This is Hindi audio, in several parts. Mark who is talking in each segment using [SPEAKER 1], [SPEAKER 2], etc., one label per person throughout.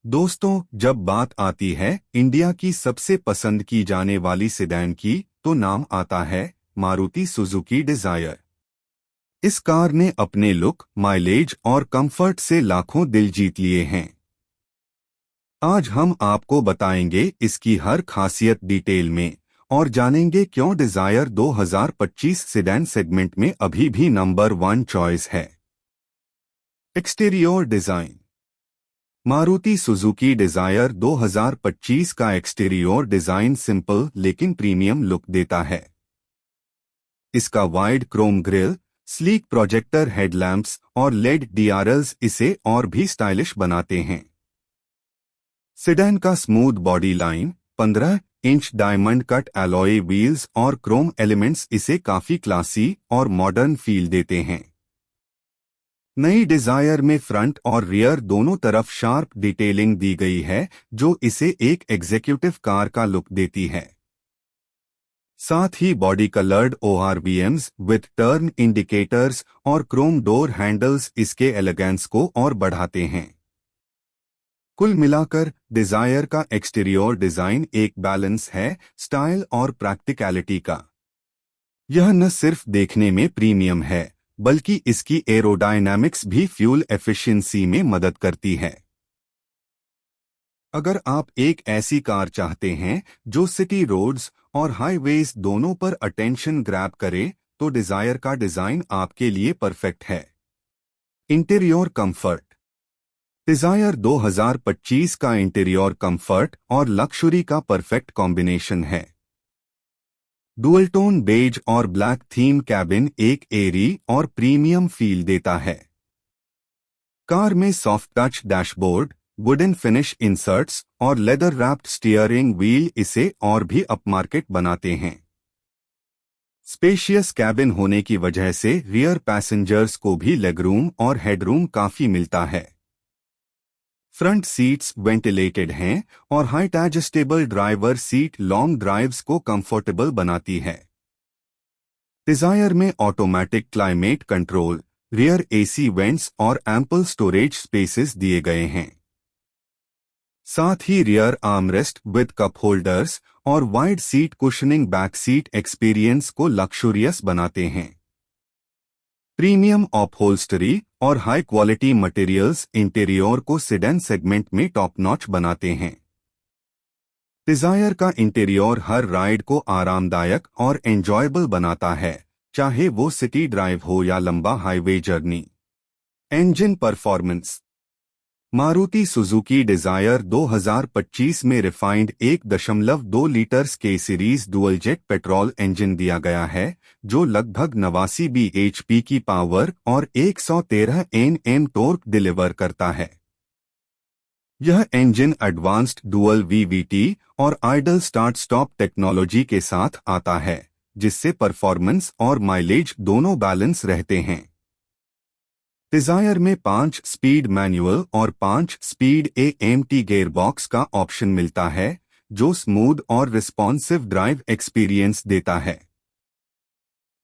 [SPEAKER 1] दोस्तों, जब बात आती है इंडिया की सबसे पसंद की जाने वाली सेडान की, तो नाम आता है मारुति सुजुकी डिजायर। इस कार ने अपने लुक, माइलेज और कंफर्ट से लाखों दिल जीत लिए हैं। आज हम आपको बताएंगे इसकी हर खासियत डिटेल में और जानेंगे क्यों डिजायर 2025 सेडान सेगमेंट में अभी भी नंबर 1 चॉइस है। Exterior design. Maruti Suzuki Dzire 2025 का एक्सटीरियर डिजाइन सिंपल लेकिन प्रीमियम लुक देता है। इसका wide chrome grille, sleek projector headlamps और लेड डीआरएल्स इसे और भी स्टाइलिश बनाते हैं। सेडान का smooth body line, 15 inch diamond cut alloy wheels और क्रोम एलिमेंट्स इसे काफी क्लासी और मॉडर्न फील देते हैं। नई डिजायर में फ्रंट और रियर दोनों तरफ शार्प डिटेलिंग दी गई है, जो इसे एक एग्जीक्यूटिव कार का लुक देती है। साथ ही body coloured ORVMs with turn indicators और क्रोम डोर हैंडल्स इसके एलिगेंस को और बढ़ाते हैं। कुल मिलाकर डिजायर का एक्सटीरियर डिजाइन एक बैलेंस है स्टाइल और प्रैक्टिकलिटी का। यह न सिर्फ देखने में प्रीमियम है, बल्कि इसकी एरोडायनामिक्स भी फ्यूल एफिशिएंसी में मदद करती है। अगर आप एक ऐसी कार चाहते हैं जो सिटी रोड्स और हाईवेज दोनों पर अटेंशन ग्रैब करे, तो डिजायर का डिजाइन आपके लिए परफेक्ट है। Interior comfort. डिजायर 2025 का इंटीरियर कंफर्ट और लक्जरी का परफेक्ट कॉम्बिनेशन है। डुअल टोन बेज और ब्लैक थीम कैबिन एक एरी और प्रीमियम फील देता है। कार में soft touch dashboard, wooden finish inserts और लेदर रैप्ड स्टीयरिंग व्हील इसे और भी अपमार्केट बनाते हैं। स्पेशियस कैबिन होने की वजह से रियर पैसेंजर्स को भी लेगरूम और हेडरूम काफी मिलता है। फ्रंट सीट्स वेंटिलेटेड हैं और height adjustable driver seat long drives को कंफर्टेबल बनाती है। डिजायर में automatic climate control, rear AC vents और एम्पल स्टोरेज स्पेसेस दिए गए हैं। साथ ही rear armrest with cup holders और wide seat cushioning back seat experience को लक्सुरियस बनाते हैं। प्रीमियम अपहोल्स्टरी और हाई क्वालिटी मटेरियल्स इंटीरियर को सेडान सेगमेंट में टॉप नॉच बनाते हैं। डिजायर का इंटीरियर हर राइड को आरामदायक और एंजॉयबल बनाता है, चाहे वो सिटी ड्राइव हो या लंबा highway journey. Engine performance. Maruti Suzuki Dzire 2025 में refined 1.2 litres K series dual jet petrol engine दिया गया है, जो लगभग 89 bhp की पावर और 113 Nm टॉर्क डिलीवर करता है। यह इंजन एडवांस्ड डुअल VVT और आइडल स्टार्ट स्टॉप टेक्नोलॉजी के साथ आता है, जिससे परफॉर्मेंस और माइलेज दोनों बैलेंस रहते हैं। डिजायर में 5 स्पीड मैनुअल और 5 स्पीड AMT गियरबॉक्स का ऑप्शन मिलता है, जो स्मूथ और रिस्पॉन्सिव ड्राइव एक्सपीरियंस देता है।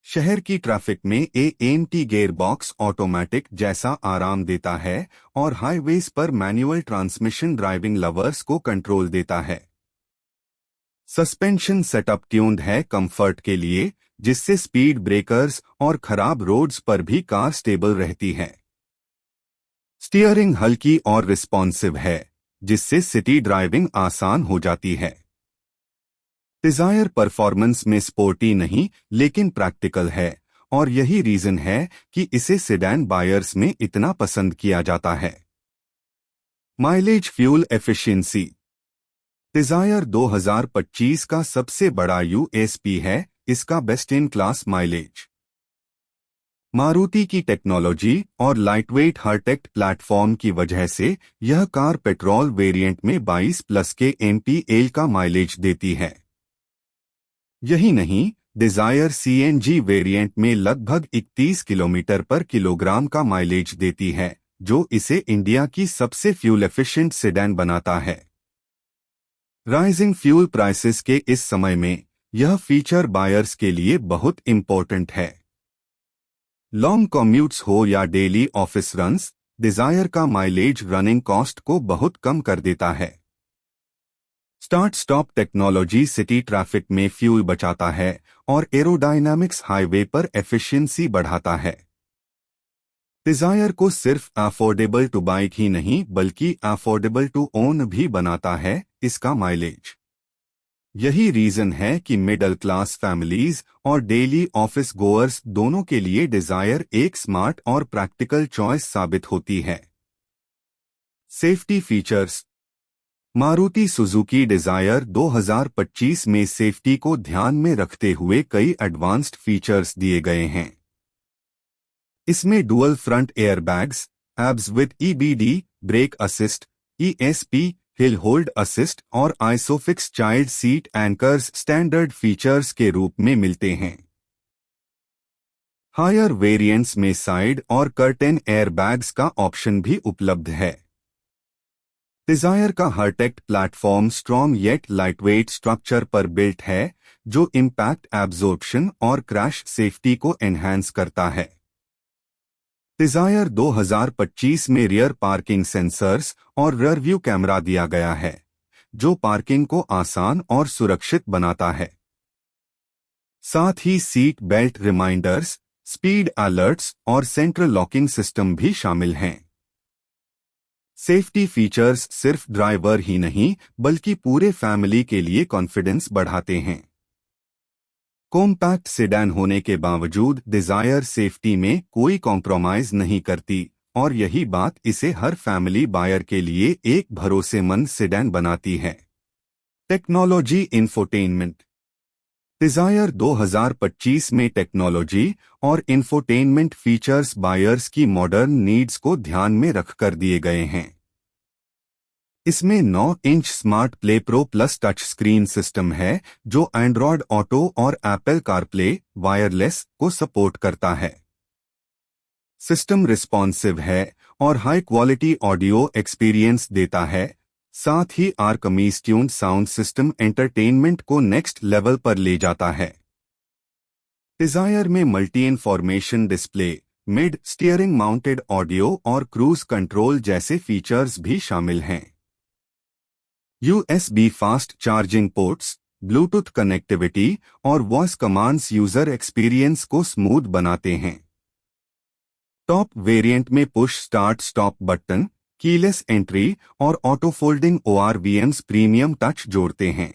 [SPEAKER 1] शहर की ट्रैफिक में AMT गियरबॉक्स ऑटोमेटिक जैसा आराम देता है और हाईवेज पर मैनुअल ट्रांसमिशन ड्राइविंग लवर्स को कंट्रोल देता है। सस्पेंशन सेटअप ट्यून्ड है कंफर्ट के लिए, जिससे स्पीड ब्रेकर्स और खराब रोड्स पर भी कार स्टेबल रहती है। स्टीयरिंग हल्की और रिस्पॉन्सिव है, जिससे सिटी ड्राइविंग आसान हो जाती है। डिजायर परफॉर्मेंस में स्पोर्टी नहीं लेकिन प्रैक्टिकल है, और यही रीजन है कि इसे सेडान बायर्स में इतना पसंद किया जाता है। Mileage fuel efficiency. डिजायर 2025 का सबसे बड़ा USP है इसका best in class mileage. Maruti की टेक्नोलॉजी और लाइटवेट हार्टेक्ट प्लेटफॉर्म की वजह से यह कार पेट्रोल वेरिएंट में 22+ के MPL का माइलेज देती है। यही नहीं, डिजायर CNG वेरिएंट में लगभग 31 किलोमीटर पर किलोग्राम का माइलेज देती है, जो इसे इंडिया की सबसे फ्यूल एफिशिएंट सेडान बनाता है। राइजिंग फ्यूल प्राइसेस के इस समय में यह फीचर बायर्स के लिए बहुत इंपॉर्टेंट है। लॉन्ग कम्यूट्स हो या डेली ऑफिस रन्स, डिजायर का माइलेज रनिंग कॉस्ट को बहुत कम कर देता है। Start stop technology city traffic में फ्यूल बचाता है और एरोडायनामिक्स हाईवे पर एफिशिएंसी बढ़ाता है। डिजायर को सिर्फ अफोर्डेबल टू बाइक ही नहीं बल्कि अफोर्डेबल टू ओन भी बनाता है इसका माइलेज। यही रीजन है कि मिडिल क्लास फैमिलीज और डेली ऑफिस गोअर्स दोनों के लिए डिजायर एक स्मार्ट और प्रैक्टिकल चॉइस साबित होती है। Safety features. Maruti Suzuki Dzire 2025 में सेफ्टी को ध्यान में रखते हुए कई एडवांस्ड फीचर्स दिए गए हैं। इसमें dual front airbags, ABS with EBD, brake assist, ESP, hill hold assist और isofix child seat anchors standard features के रूप में मिलते हैं। हायर वेरिएंट्स में साइड और कर्टेन एयरबैग्स का ऑप्शन भी उपलब्ध है। डिजायर का Heartect platform strong yet lightweight structure पर बिल्ट है जो इम्पैक्ट एब्जॉर्प्शन और क्रैश सेफ्टी को एनहांस करता है। डिजायर 2025 में रियर पार्किंग सेंसर्स और रियर व्यू कैमरा दिया गया है जो पार्किंग को आसान और सुरक्षित बनाता है। साथ ही seat belt reminders, speed alerts और सेंट्रल लॉकिंग सिस्टम भी शामिल हैं। सेफ्टी फीचर्स सिर्फ ड्राइवर ही नहीं बल्कि पूरे फैमिली के लिए कॉन्फिडेंस बढ़ाते हैं। कॉम्पैक्ट सेडान होने के बावजूद डिजायर सेफ्टी में कोई कॉम्प्रोमाइज नहीं करती और यही बात इसे हर फैमिली बायर के लिए एक भरोसेमंद सेडान बनाती है। Technology infotainment. डिजायर 2025 में टेक्नोलॉजी और इंफोटेनमेंट फीचर्स बायर्स की मॉडर्न नीड्स को ध्यान में रखकर दिए गए हैं। इसमें 9 inch smart play pro plus touch screen system है जो एंड्रॉयड ऑटो और एप्पल कारप्ले वायरलेस को सपोर्ट करता है। सिस्टम रिस्पॉन्सिव है और हाई क्वालिटी ऑडियो एक्सपीरियंस देता है। साथ ही Arkamys tuned sound system entertainment को नेक्स्ट लेवल पर ले जाता है। डिजायर में multi information display, mid steering mounted audio और क्रूज कंट्रोल जैसे फीचर्स भी शामिल हैं। USB fast charging ports, Bluetooth connectivity और वॉइस कमांड्स यूजर एक्सपीरियंस को स्मूथ बनाते हैं। टॉप वेरिएंट में push start stop button, keyless entry और auto folding ORVMs premium touch जोड़ते हैं।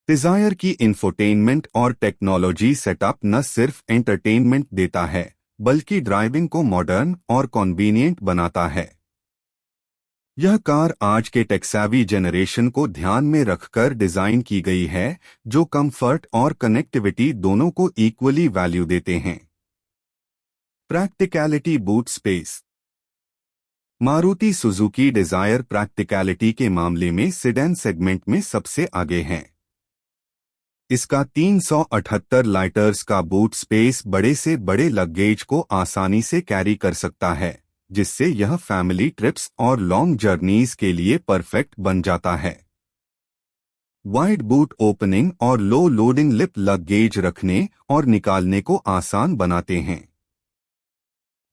[SPEAKER 1] डिजायर की इंफोटेनमेंट और टेक्नोलॉजी सेटअप न सिर्फ एंटरटेनमेंट देता है बल्कि ड्राइविंग को मॉडर्न और कन्वीनियंट बनाता है। यह कार आज के टेक्सैवी जनरेशन को ध्यान में रखकर डिजाइन की गई है जो कंफर्ट और कनेक्टिविटी दोनों को इक्वली वैल्यू देते हैं। Practicality boot space. Maruti Suzuki Dzire practicality के मामले में सेडान सेगमेंट में सबसे आगे है। इसका 378 लीटर्स का बूट स्पेस बड़े से बड़े लगेज को आसानी से कैरी कर सकता है जिससे यह फैमिली ट्रिप्स और लॉन्ग जर्नीज के लिए परफेक्ट बन जाता है। वाइड बूट ओपनिंग और लो लोडिंग लिप लगेज रखने और निकालने को आसान बनाते हैं।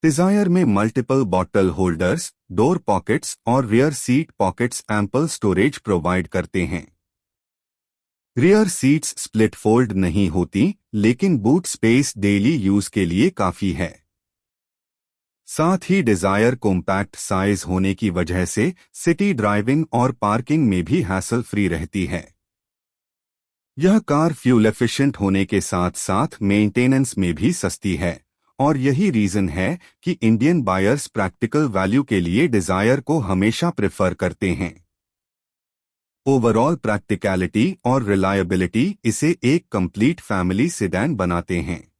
[SPEAKER 1] डिजायर में multiple bottle holders, door pockets और rear seat pockets ample storage provide करते हैं। रियर सीट्स स्प्लिट फोल्ड नहीं होती लेकिन बूट स्पेस डेली यूज के लिए काफी है। साथ ही डिजायर कॉम्पैक्ट साइज होने की वजह से सिटी ड्राइविंग और पार्किंग में भी हैसल फ्री रहती है। यह कार फ्यूल एफिशिएंट होने के साथ साथ मेंटेनेंस में भी सस्ती है और यही रीजन है कि इंडियन बायर्स प्रैक्टिकल वैल्यू के लिए डिजायर को हमेशा प्रेफर करते हैं। ओवरऑल प्रैक्टिकलिटी और रिलायबिलिटी इसे एक कंप्लीट फैमिली सेडान बनाते हैं।